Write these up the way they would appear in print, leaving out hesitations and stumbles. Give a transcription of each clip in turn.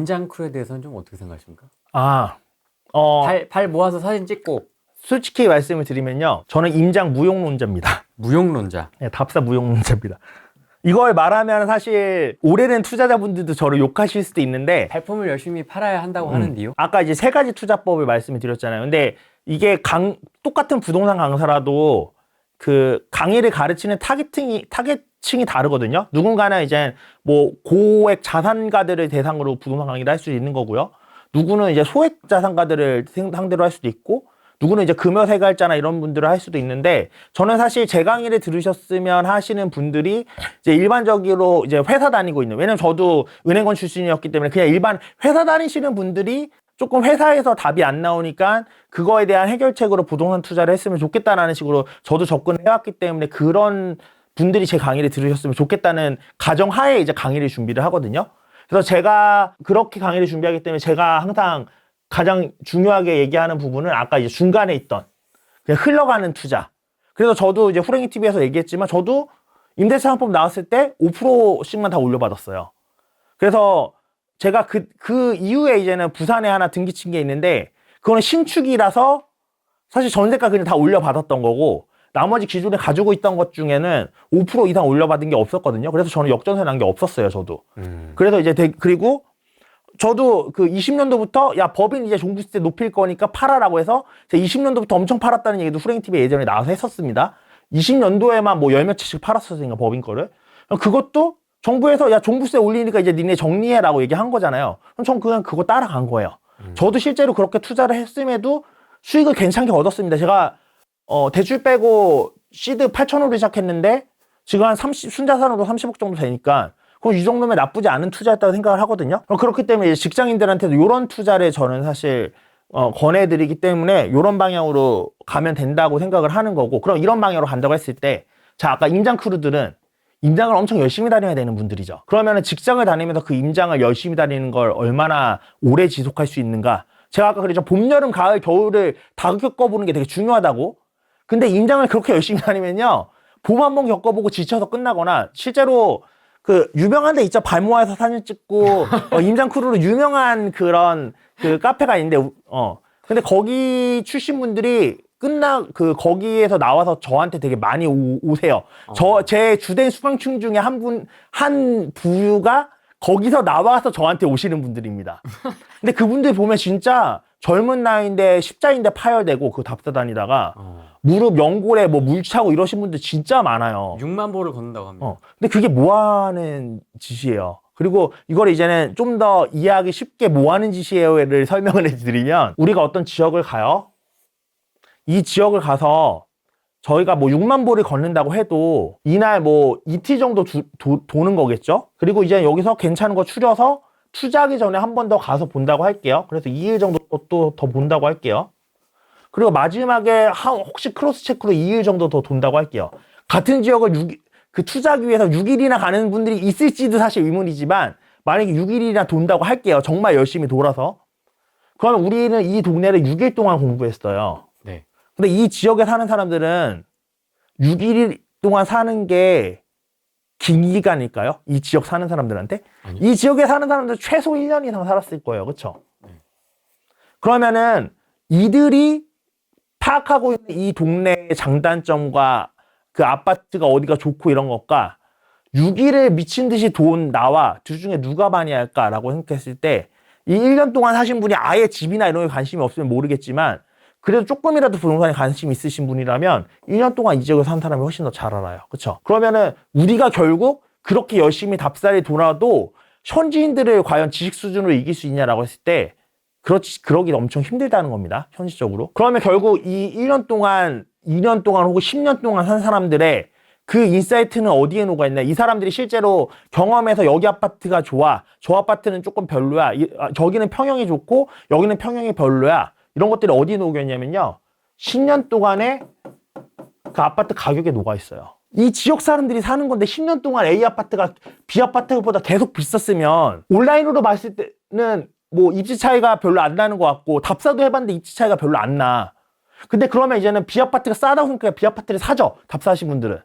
임장쿨에 대해서는 좀 어떻게 생각하십니까? 발 모아서 사진 찍고. 솔직히 말씀을 드리면요. 저는 임장 무용론자입니다. 무용론자. 네, 답사 무용론자입니다. 이걸 말하면 사실 오래된 투자자분들도 저를 욕하실 수도 있는데 발품을 열심히 팔아야 한다고 하는데요. 아까 이제 3가지 투자법을 말씀을 드렸잖아요. 근데 이게 똑같은 부동산 강사라도 그 강의를 가르치는 타겟층이 다르거든요. 누군가는 이제 뭐 고액 자산가들을 대상으로 부동산 강의를 할 수 있는 거고요. 누구는 이제 소액 자산가들을 상대로 할 수도 있고, 누구는 이제 금여세갈자나 이런 분들을 할 수도 있는데, 저는 사실 제 강의를 들으셨으면 하시는 분들이 이제 일반적으로 이제 회사 다니고 있는, 왜냐면 저도 은행원 출신이었기 때문에 그냥 일반 회사 다니시는 분들이 조금 회사에서 답이 안 나오니까 그거에 대한 해결책으로 부동산 투자를 했으면 좋겠다라는 식으로 저도 접근을 해왔기 때문에 그런 분들이 제 강의를 들으셨으면 좋겠다는 가정하에 이제 강의를 준비를 하거든요. 그래서 제가 그렇게 강의를 준비하기 때문에 제가 항상 가장 중요하게 얘기하는 부분은 아까 이제 중간에 있던 그냥 흘러가는 투자. 그래서 저도 이제 후랭이 TV에서 얘기했지만 저도 임대차 상품 나왔을 때 5%씩만 다 올려받았어요. 그래서 제가 그 이후에 이제는 부산에 하나 등기 친 게 있는데 그거는 신축이라서 사실 전세가 그냥 다 올려받았던 거고 나머지 기존에 가지고 있던 것 중에는 5% 이상 올려받은 게 없었거든요. 그래서 저는 역전세 난 게 없었어요, 저도. 그래서 이제 그리고 저도 그 20년도부터 야 법인 이제 종부세 높일 거니까 팔아라고 해서 제가 20년도부터 엄청 팔았다는 얘기도 후랭TV에 예전에 나와서 했었습니다. 20년도에만 뭐 열 몇 채씩 팔았었으니까 법인 거를. 그것도 정부에서 야 종부세 올리니까 이제 니네 정리해라고 얘기한 거잖아요. 그럼 전 그냥 그거 따라간 거예요. 저도 실제로 그렇게 투자를 했음에도 수익을 괜찮게 얻었습니다. 제가 대출 빼고 시드 8,000원으로 시작했는데 지금 한 순자산으로 30억 정도 되니까 그럼 이 정도면 나쁘지 않은 투자였다고 생각을 하거든요. 그렇기 때문에 이제 직장인들한테도 이런 투자를 저는 사실 권해드리기 때문에 이런 방향으로 가면 된다고 생각을 하는 거고, 그럼 이런 방향으로 간다고 했을 때 자 아까 임장 크루들은 임장을 엄청 열심히 다녀야 되는 분들이죠. 그러면은 직장을 다니면서 그 임장을 열심히 다니는 걸 얼마나 오래 지속할 수 있는가. 제가 아까 그랬죠. 봄, 여름, 가을, 겨울을 다 겪어보는 게 되게 중요하다고. 근데 임장을 그렇게 열심히 다니면요. 봄 한 번 겪어보고 지쳐서 끝나거나, 실제로 그 유명한 데 있죠. 발 모아서 사진 찍고 임장 크루로 유명한 그런 그 카페가 있는데 근데 거기 출신 분들이 거기에서 나와서 저한테 되게 많이 오세요. 제 주된 수강층 중에 한 부류가 거기서 나와서 저한테 오시는 분들입니다. 근데 그분들 보면 진짜 젊은 나이인데 십자인데 파열되고 그 답사 다니다가 무릎 연골에 뭐 물 차고 이러신 분들 진짜 많아요. 6만 보를 걷는다고 합니다. 근데 그게 뭐 하는 짓이에요. 그리고 이걸 이제는 좀 더 이해하기 쉽게 뭐 하는 짓이에요를 설명을 해드리면, 우리가 어떤 지역을 가요. 이 지역을 가서 저희가 뭐 6만 보를 걷는다고 해도 이날 뭐 이틀 정도 도는 거겠죠. 그리고 이제 여기서 괜찮은 거 추려서 투자하기 전에 한 번 더 가서 본다고 할게요. 그래서 2일 정도 또 더 본다고 할게요. 그리고 마지막에 혹시 크로스 체크로 2일 정도 더 돈다고 할게요. 같은 지역을 투자하기 위해서 6일이나 가는 분들이 있을지도 사실 의문이지만 만약에 6일이나 돈다고 할게요. 정말 열심히 돌아서. 그러면 우리는 이 동네를 6일 동안 공부했어요. 네. 근데 이 지역에 사는 사람들은 6일 동안 사는 게 긴 기간일까요? 이 지역 사는 사람들한테? 아니요. 이 지역에 사는 사람들 최소 1년 이상 살았을 거예요. 그렇죠? 그러면은 이들이 파악하고 있는 이 동네의 장단점과 그 아파트가 어디가 좋고 이런 것과 6일을 미친 듯이 돈 나와 둘 중에 누가 많이 할까라고 생각했을 때 이 1년 동안 사신 분이 아예 집이나 이런 게 관심이 없으면 모르겠지만 그래도 조금이라도 부동산에 관심이 있으신 분이라면 1년 동안 이 지역에 사는 사람이 훨씬 더 잘 알아요. 그렇죠? 그러면은 우리가 결국 그렇게 열심히 답사를 돌아도 현지인들을 과연 지식 수준으로 이길 수 있냐라고 했을 때 그러기 엄청 힘들다는 겁니다. 현실적으로. 그러면 결국 이 1년 동안, 2년 동안 혹은 10년 동안 산 사람들의 그 인사이트는 어디에 녹아있나? 이 사람들이 실제로 경험해서 여기 아파트가 좋아. 저 아파트는 조금 별로야. 저기는 평형이 좋고 여기는 평형이 별로야. 이런 것들이 어디에 녹아있냐면요. 10년 동안에 그 아파트 가격에 녹아있어요. 이 지역 사람들이 사는 건데 10년 동안 A 아파트가 B 아파트보다 계속 비쌌으면 온라인으로 봤을 때는 뭐 입지 차이가 별로 안 나는 것 같고 답사도 해봤는데 입지 차이가 별로 안 나. 근데 그러면 이제는 B 아파트가 싸다고 생각해 B 아파트를 사죠. 답사하신 분들은.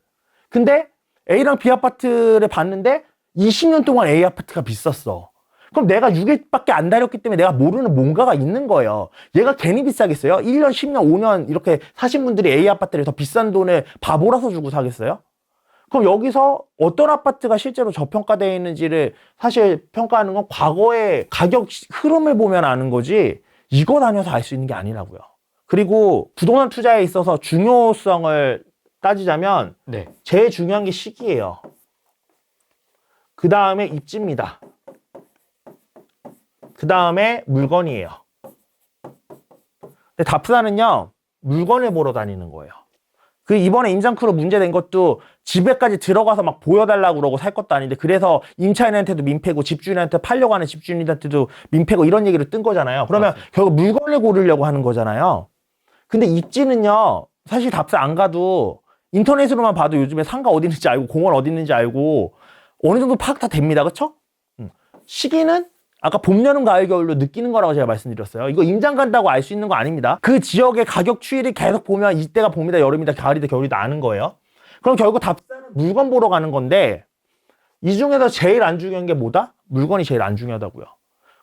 근데 A랑 B 아파트를 봤는데 20년 동안 A 아파트가 비쌌어. 그럼 내가 6일밖에 안 다녔기 때문에 내가 모르는 뭔가가 있는 거예요. 얘가 괜히 비싸겠어요? 1년, 10년, 5년 이렇게 사신 분들이 A 아파트를 더 비싼 돈을 바보라서 주고 사겠어요? 그럼 여기서 어떤 아파트가 실제로 저평가되어 있는지를 사실 평가하는 건 과거의 가격 흐름을 보면 아는 거지 이거 다녀서 알 수 있는 게 아니라고요. 그리고 부동산 투자에 있어서 중요성을 따지자면 네. 제일 중요한 게 시기예요. 그 다음에 입지입니다. 그 다음에 물건이에요. 근데 답사는요, 물건을 보러 다니는 거예요. 그 이번에 임장크로 문제된 것도 집에까지 들어가서 막 보여달라고 그러고 살 것도 아닌데 그래서 임차인한테도 민폐고 집주인한테 팔려고 하는 집주인한테도 민폐고 이런 얘기를 뜬 거잖아요. 그러면 맞습니다. 결국 물건을 고르려고 하는 거잖아요. 근데 입지는요, 사실 답사 안 가도 인터넷으로만 봐도 요즘에 상가 어디 있는지 알고 공원 어디 있는지 알고 어느 정도 파악 다 됩니다. 그쵸? 시기는 아까 봄, 여름, 가을, 겨울로 느끼는 거라고 제가 말씀드렸어요. 이거 임장 간다고 알 수 있는 거 아닙니다. 그 지역의 가격 추이를 계속 보면 이때가 봄이다, 여름이다, 가을이다, 겨울이다 아는 거예요. 그럼 결국 답사는 물건 보러 가는 건데 이 중에서 제일 안 중요한 게 뭐다? 물건이 제일 안 중요하다고요.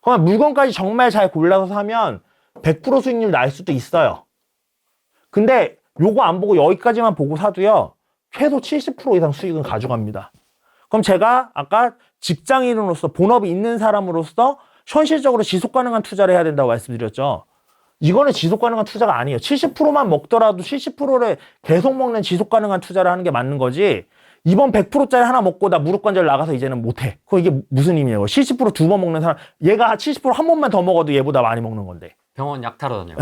그러면 물건까지 정말 잘 골라서 사면 100% 수익률 날 수도 있어요. 근데 요거 안 보고 여기까지만 보고 사도요. 최소 70% 이상 수익은 가져갑니다. 그럼 제가 아까 직장인으로서 본업이 있는 사람으로서 현실적으로 지속 가능한 투자를 해야 된다고 말씀드렸죠. 이거는 지속 가능한 투자가 아니에요. 70%만 먹더라도 70%를 계속 먹는 지속 가능한 투자를 하는 게 맞는 거지. 이번 100%짜리 하나 먹고 나 무릎 관절 나가서 이제는 못해. 그럼 이게 무슨 의미예요? 70% 두 번 먹는 사람, 얘가 70% 한 번만 더 먹어도 얘보다 많이 먹는 건데. 병원 약 타러 다녀요.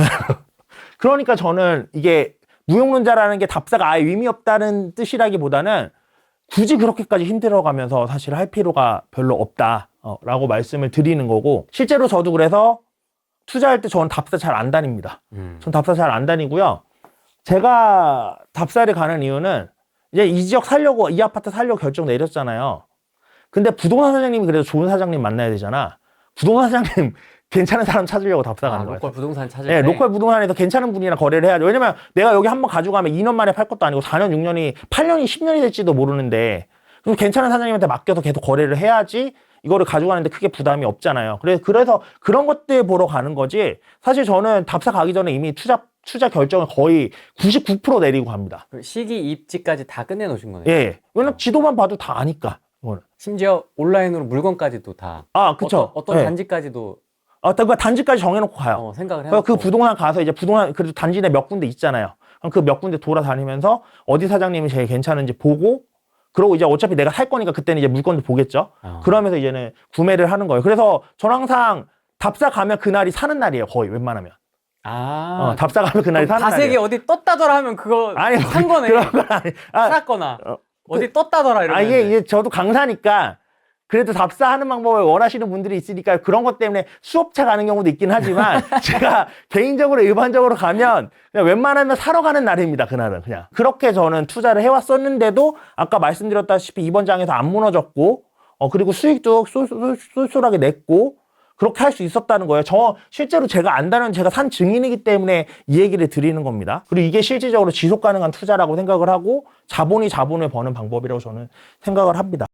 그러니까 저는 이게 무용론자라는 게 답사가 아예 의미 없다는 뜻이라기보다는 굳이 그렇게까지 힘들어가면서 사실 할 필요가 별로 없다라고 말씀을 드리는 거고 실제로 저도 그래서 투자할 때 저는 답사 잘 안 다닙니다. 전 답사 잘 안 다니고요. 제가 답사를 가는 이유는 이제 이 지역 살려고 이 아파트 살려고 결정 내렸잖아요. 근데 부동산 사장님이 그래도 좋은 사장님 만나야 되잖아. 부동산 사장님 괜찮은 사람 찾으려고 답사 가는 거예요. 로컬 부동산 찾을 네, 때. 로컬 부동산에서 괜찮은 분이랑 거래를 해야죠. 왜냐면 내가 여기 한번 가져가면 2년 만에 팔 것도 아니고 4년, 6년이, 8년이, 10년이 될지도 모르는데 그럼 괜찮은 사장님한테 맡겨서 계속 거래를 해야지 이거를 가져가는데 크게 부담이 없잖아요. 그래서 그런 것들 보러 가는 거지 사실 저는 답사 가기 전에 이미 투자 결정을 거의 99% 내리고 갑니다. 그 시기 입지까지 다 끝내 놓으신 거네요. 예. 왜냐면 지도만 봐도 다 아니까. 이거는. 심지어 온라인으로 물건까지도 다. 아, 그쵸. 어떤 예. 단지까지도 그러니까 단지까지 정해놓고 가요. 생각을 해놓고. 그 부동산 가서 이제 부동산 그래도 단지 내 몇 군데 있잖아요. 그럼 그 몇 군데 돌아다니면서 어디 사장님이 제일 괜찮은지 보고 그러고 이제 어차피 내가 살 거니까 그때는 이제 물건도 보겠죠. 그러면서 이제는 구매를 하는 거예요. 그래서 저는 항상 답사 가면 그날이 사는 날이에요. 거의 웬만하면. 답사 가면 그날이 사는 날이에요. 다색이 어디 떴다더라 하면 그거 아니, 산 거네. 그런 건 아니. 살았거나 어디 떴다더라 이러면. 이게 저도 강사니까 그래도 답사하는 방법을 원하시는 분들이 있으니까 그런 것 때문에 수업차 가는 경우도 있긴 하지만 제가 개인적으로 일반적으로 가면 그냥 웬만하면 사러 가는 날입니다. 그날은 그냥 그렇게 저는 투자를 해왔었는데도 아까 말씀드렸다시피 이번 장에서 안 무너졌고 그리고 수익도 쏠쏠하게 냈고 그렇게 할 수 있었다는 거예요. 실제로 제가 안다는 제가 산 증인이기 때문에 이 얘기를 드리는 겁니다. 그리고 이게 실질적으로 지속 가능한 투자라고 생각을 하고 자본이 자본을 버는 방법이라고 저는 생각을 합니다.